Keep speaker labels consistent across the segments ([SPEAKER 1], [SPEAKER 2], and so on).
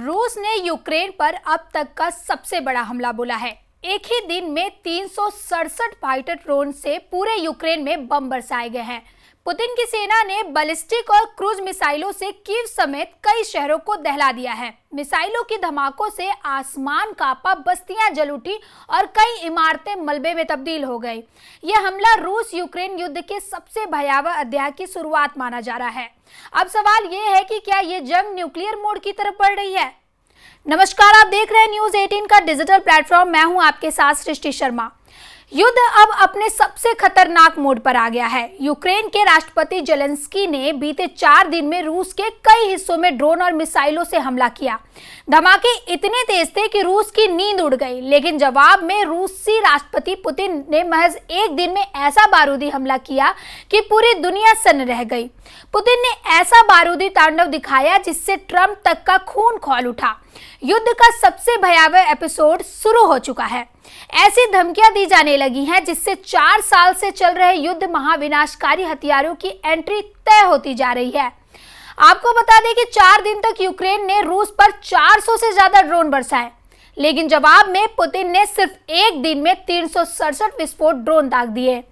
[SPEAKER 1] रूस ने यूक्रेन पर अब तक का सबसे बड़ा हमला बोला है। एक ही दिन में 367 फाइटर ड्रोन से पूरे यूक्रेन में बम बरसाए गए हैं। पुतिन की सेना ने बैलिस्टिक और क्रूज मिसाइलों से कीव समेत कई शहरों को दहला दिया है। मिसाइलों की धमाकों से आसमान कांपा, बस्तियां जल उठी और कई इमारतें मलबे में तब्दील हो गई। यह हमला रूस यूक्रेन युद्ध के सबसे भयावह अध्याय की शुरुआत माना जा रहा है। अब सवाल यह है कि क्या ये जंग न्यूक्लियर मोड की तरफ बढ़ रही है? नमस्कार, आप देख रहे हैं न्यूज 18 का डिजिटल प्लेटफॉर्म। मैं हूं आपके साथ सृष्टि शर्मा। युद्ध अब अपने सबसे खतरनाक मोड पर आ गया है। यूक्रेन के राष्ट्रपति जेलेंस्की ने बीते 4 दिन में रूस के कई हिस्सों में ड्रोन और मिसाइलों से हमला किया। धमाके इतने तेज थे कि रूस की नींद उड़ गई, लेकिन जवाब में रूसी राष्ट्रपति पुतिन ने महज एक दिन में ऐसा बारूदी हमला किया कि पूरी दुनिया सन्न रह गई। पुतिन ने ऐसा बारूदी तांडव दिखाया जिससे ट्रंप तक का खून खौल उठा। युद्ध का सबसे भयावह एपिसोड शुरू हो चुका है। ऐसी धमकियां दी जाने लगी हैं जिससे 4 साल से चल रहे युद्ध महाविनाशकारी हथियारों की एंट्री तय होती जा रही है। आपको बता दें कि 4 दिन तक यूक्रेन ने रूस पर 400 से ज्यादा ड्रोन बरसाए, लेकिन जवाब में पुतिन ने सिर्फ एक दिन में 367 विस्फोट ड्रोन दाग दिए।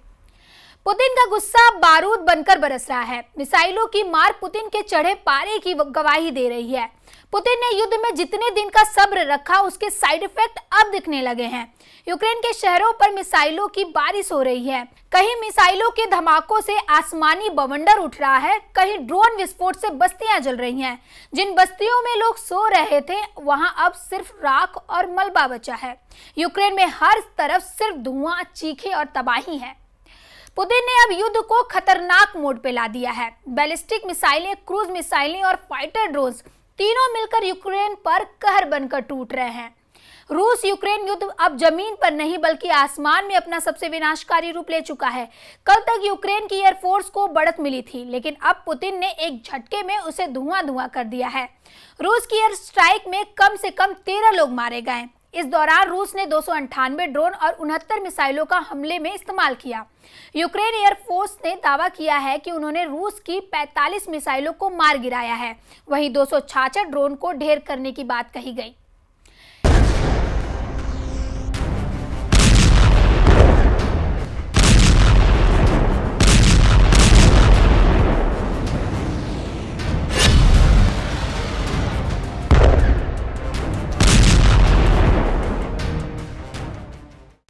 [SPEAKER 1] पुतिन का गुस्सा बारूद बनकर बरस रहा है। मिसाइलों की मार पुतिन के चढ़े पारे की गवाही दे रही है। पुतिन ने युद्ध में जितने दिन का सब्र रखा, उसके साइड इफेक्ट अब दिखने लगे हैं। यूक्रेन के शहरों पर मिसाइलों की बारिश हो रही है। कहीं मिसाइलों के धमाकों से आसमानी बवंडर उठ रहा है, कहीं ड्रोन विस्फोट से बस्तियां जल रही हैं। जिन बस्तियों में लोग सो रहे थे, वहां अब सिर्फ राख और मलबा बचा है। यूक्रेन में हर तरफ सिर्फ धुआं, चीखें और तबाही है। पुतिन ने अब युद्ध को खतरनाक मोड पे ला दिया है। बैलिस्टिक मिसाइलें, क्रूज मिसाइलें और फाइटर ड्रोन्स तीनों मिलकर यूक्रेन पर कहर बनकर टूट रहे हैं। रूस यूक्रेन युद्ध अब जमीन पर नहीं बल्कि आसमान में अपना सबसे विनाशकारी रूप ले चुका है। कल तक यूक्रेन की एयरफोर्स को बढ़त मिली थी, लेकिन अब पुतिन ने एक झटके में उसे धुआं कर दिया है। रूस की एयर स्ट्राइक में कम से कम 13 लोग मारे गए। इस दौरान रूस ने 298 ड्रोन और 69 मिसाइलों का हमले में इस्तेमाल किया। यूक्रेन एयरफोर्स ने दावा किया है कि उन्होंने रूस की 45 मिसाइलों को मार गिराया है। वहीं 266 ड्रोन को ढेर करने की बात कही गई।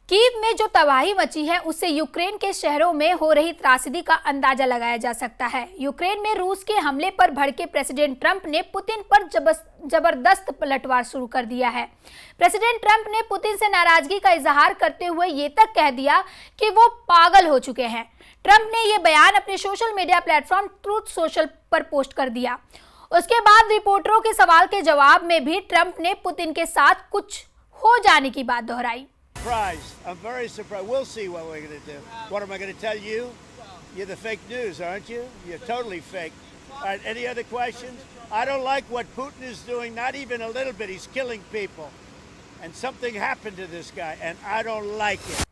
[SPEAKER 1] कीव में जो तबाही मची है, उससे यूक्रेन के शहरों में हो रही त्रासदी का अंदाजा लगाया जा सकता है। यूक्रेन में रूस के हमले पर भड़के प्रेसिडेंट ट्रंप ने पुतिन पर जबरदस्त पलटवार शुरू कर दिया है। प्रेसिडेंट ट्रंप ने पुतिन से नाराजगी का इजहार करते हुए ये तक कह दिया कि वो पागल हो चुके हैं। ट्रंप ने ये बयान अपने social media platform truth social पर पोस्ट कर दिया। उसके बाद रिपोर्टरों के सवाल के जवाब में भी ट्रंप ने पुतिन के साथ कुछ हो जाने की बात दोहराई।
[SPEAKER 2] I'm very surprised. We'll see what we're going to do. What am I going to tell you? You're the fake news, aren't you? You're totally fake. All right, any other questions? I don't like what Putin is doing, not even a little bit. He's killing people. And something happened to this guy, and I don't like it.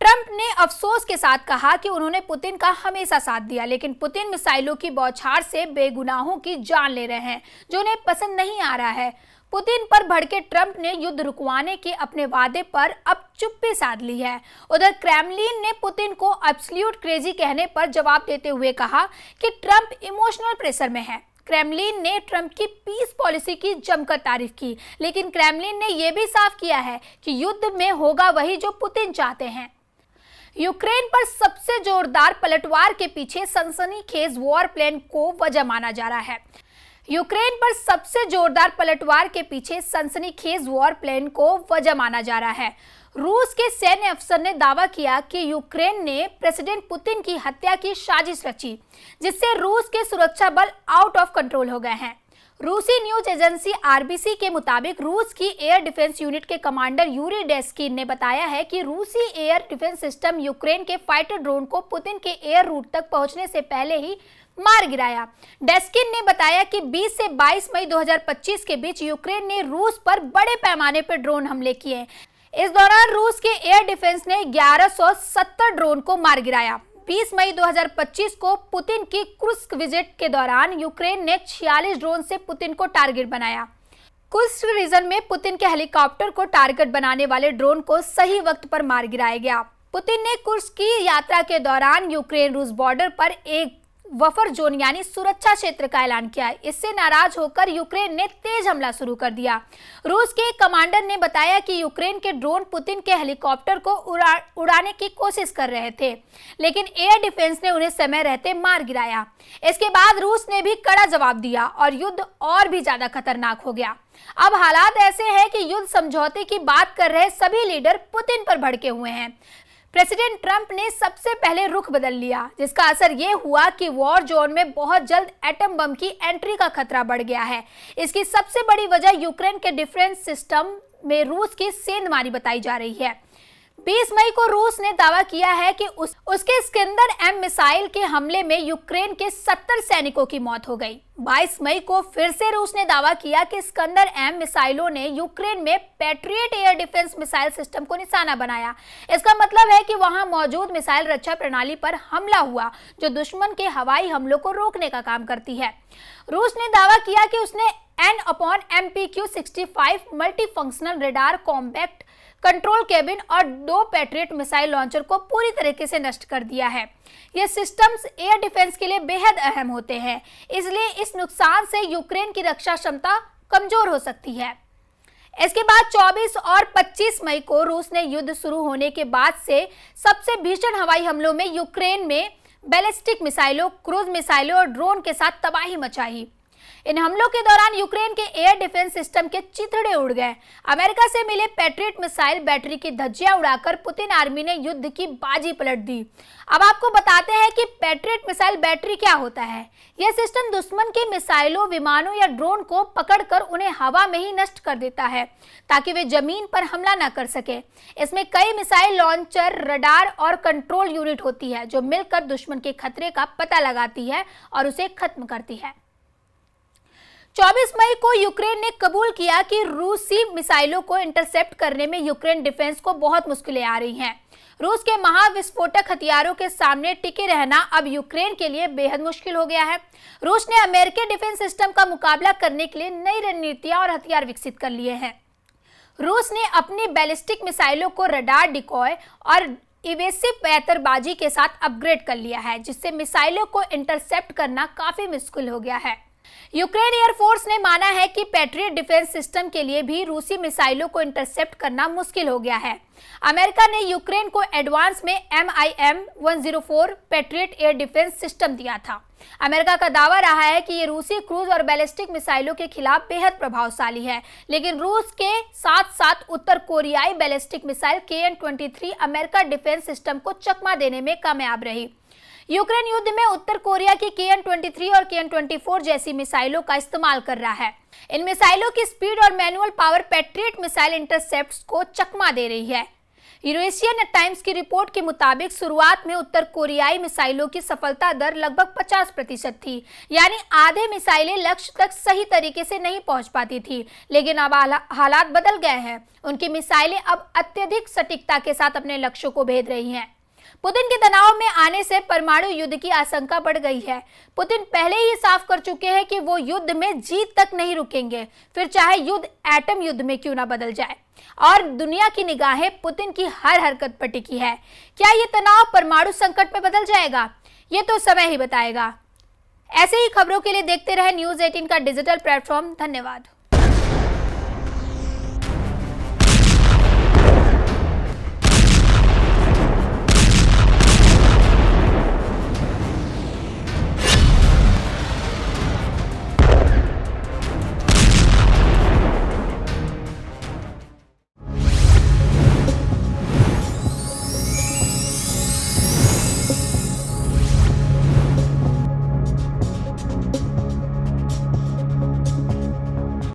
[SPEAKER 1] Trump ने अफसोस के साथ कहा कि उन्होंने Putin का हमेशा साथ दिया, लेकिन पुतिन मिसाइलों की बौछार से बेगुनाहों की जान ले रहे हैं, जो उन्हें पसंद नहीं आ रहा है। पुतिन पर भड़के ट्रंप ने युद्ध रुकवाने के अपने वादे पर अब चुप्पी साध ली है। उधर क्रेमलिन ने पुतिन को एब्सोल्यूट क्रेजी कहने पर जवाब देते हुए कहा कि ट्रंप इमोशनल प्रेशर में है। क्रेमलिन ने ट्रंप की पीस पॉलिसी की जमकर तारीफ की, लेकिन क्रेमलिन ने यह भी साफ किया है कि युद्ध में होगा वही जो पुतिन चाहते हैं। यूक्रेन पर सबसे जोरदार पलटवार के पीछे सनसनीखेज वॉर प्लान को वजह माना जा रहा है। यूक्रेन पर सबसे जोरदार पलटवार के पीछे सनसनीखेज वॉर प्लान को वजह माना जा रहा है। रूस के सैन्य अफसर ने दावा किया कि यूक्रेन ने प्रेसिडेंट पुतिन की हत्या की साजिश रची, जिससे रूस के सुरक्षा बल आउट ऑफ कंट्रोल हो गए हैं। रूसी न्यूज एजेंसी आरबीसी के मुताबिक रूस की एयर डिफेंस यूनिट के कमांडर यूरी डेस्किन ने बताया है कि रूसी एयर डिफेंस सिस्टम यूक्रेन के फाइटर ड्रोन को पुतिन के एयर रूट तक पहुंचने से पहले ही मार गिराया। डेस्किन ने बताया कि 20 से 22 मई 2025 के बीच यूक्रेन ने रूस पर बड़े पैमाने पर ड्रोन हमले किए। इस दौरान रूस के एयर डिफेंस ने 1170 ड्रोन को मार गिराया। 20 मई 2025 को पुतिन की क्रुस्क विजिट के दौरान यूक्रेन ने 46 ड्रोन से पुतिन को टारगेट बनाया। कुर्स्क रीजन में पुतिन के हेलीकॉप्टर को टारगेट बनाने वाले ड्रोन को सही वक्त पर मार गिराया गया। पुतिन ने कुर्स्क की यात्रा के दौरान यूक्रेन रूस बॉर्डर पर एक बफर जोन यानी सुरक्षा क्षेत्र का ऐलान किया। इससे नाराज होकर यूक्रेन ने तेज हमला शुरू कर दिया। रूस के कमांडर ने बताया कि यूक्रेन के ड्रोन पुतिन के हेलीकॉप्टर को उड़ाने की कोशिश कर रहे थे, लेकिन एयर डिफेंस ने उन्हें समय रहते मार गिराया। इसके बाद रूस ने भी कड़ा जवाब दिया और युद्ध और भी ज्यादा खतरनाक हो गया। अब हालात ऐसे हैं कि युद्ध समझौते की बात कर रहे सभी लीडर पुतिन पर भड़के हुए हैं। प्रेसिडेंट ट्रंप ने सबसे पहले रुख बदल लिया, जिसका असर ये हुआ कि वॉर जोन में बहुत जल्द एटम बम की एंट्री का खतरा बढ़ गया है। इसकी सबसे बड़ी वजह यूक्रेन के डिफेंस सिस्टम में रूस की सेंधमारी बताई जा रही है। 20 मई को रूस ने दावा किया है कि उसके स्कंदर एम मिसाइल के हमले में यूक्रेन के 70 सैनिकों की मौत हो गई। 22 मई को फिर से रूस ने दावा किया कि स्कंदर एम मिसाइलों ने यूक्रेन में patriot air defence missile system को निशाना बनाया। इसका मतलब है कि वहां मौजूद मिसाइल रक्षा प्रणाली पर हमला हुआ, जो दुश्मन के हवाई हमलों को रोकने का काम करती है। रूस ने दावा किया कि उसने MPQ-65 multi functional radar compact control cabin और 2 पैट्रियट मिसाइल लॉन्चर को पूरी तरीके से नष्ट कर दिया है। ये सिस्टम्स एयर डिफेंस के लिए बेहद अहम होते हैं, इसलिए इस नुकसान से यूक्रेन की रक्षा क्षमता कमजोर हो सकती है। इसके बाद 24 और 25 मई को रूस ने युद्ध शुरू होने के बाद से सबसे भीषण हवाई हमलों में यूक्रेन में बैलिस्टिक मिसाइलों, क्रूज मिसाइलों और ड्रोन के साथ तबाही मचाई। इन हमलों के दौरान यूक्रेन के एयर डिफेंस सिस्टम के चिथड़े उड़ गए। अमेरिका से मिले पैट्रियट मिसाइल बैटरी की धज्जियां उड़ाकर पुतिन आर्मी ने युद्ध की बाजी पलट दी। अब आपको बताते हैं कि पैट्रियट मिसाइल बैटरी क्या होता है। यह सिस्टम दुश्मन के मिसाइलों, विमानों या ड्रोन को पकड़कर उन्हें हवा में ही नष्ट कर देता है, ताकि वे जमीन पर हमला न कर सके। इसमें कई मिसाइल लॉन्चर, रडार और कंट्रोल यूनिट होती है, जो मिलकर दुश्मन के खतरे का पता लगाती है और उसे खत्म करती है। 24 मई को यूक्रेन ने कबूल किया कि रूसी मिसाइलों को इंटरसेप्ट करने में यूक्रेन डिफेंस को बहुत मुश्किलें आ रही हैं। रूस के महाविस्फोटक हथियारों के सामने टिके रहना अब यूक्रेन के लिए बेहद मुश्किल हो गया है। रूस ने अमेरिकी डिफेंस सिस्टम का मुकाबला करने के लिए नई रणनीतियां और हथियार विकसित कर लिए हैं। रूस ने अपनी बैलिस्टिक मिसाइलों को रडार, डिकॉय और इवेसिव पैतरबाजी के साथ अपग्रेड कर लिया है, जिससे मिसाइलों को इंटरसेप्ट करना काफी मुश्किल हो गया है। यूक्रेन एयरफोर्स ने माना है कि पैट्रियट डिफेंस सिस्टम के लिए भी रूसी मिसाइलों को इंटरसेप्ट करना मुश्किल हो गया है। अमेरिका ने यूक्रेन को एडवांस में MIM-104 patriot air defence system दिया था। अमेरिका का दावा रहा है कि ये रूसी क्रूज और बैलिस्टिक मिसाइलों के खिलाफ बेहद प्रभावशाली है, लेकिन रूस के साथ साथ उत्तर कोरियाई ballistic missile KN-23 America defence system को चकमा देने में कामयाब रही। यूक्रेन युद्ध में उत्तर कोरिया की KN-23 और KN-24 जैसी मिसाइलों का इस्तेमाल कर रहा है। इन मिसाइलों की स्पीड और manual power patriot missile intercepts को चकमा दे रही है। यूरेशियन टाइम्स की रिपोर्ट के मुताबिक शुरुआत में उत्तर कोरियाई मिसाइलों की सफलता दर लगभग 50% थी, यानी आधे मिसाइलें लक्ष्य तक सही तरीके से नहीं पहुंच पाती थी। लेकिन अब हालात बदल गए हैं। उनकी मिसाइलें अब अत्यधिक सटीकता के साथ अपने लक्ष्यों को भेद रही हैं। पुतिन के तनाव में आने से परमाणु युद्ध की आशंका बढ़ गई है। पुतिन पहले ही साफ कर चुके हैं कि वो युद्ध में जीत तक नहीं रुकेंगे, फिर चाहे युद्ध एटम युद्ध में क्यों ना बदल जाए। और दुनिया की निगाहें पुतिन की हर हरकत पर टिकी है। क्या ये तनाव परमाणु संकट में बदल जाएगा? ये तो समय ही बताएगा। ऐसे ही खबरों के लिए देखते रहे News 18 का डिजिटल प्लेटफॉर्म। धन्यवाद।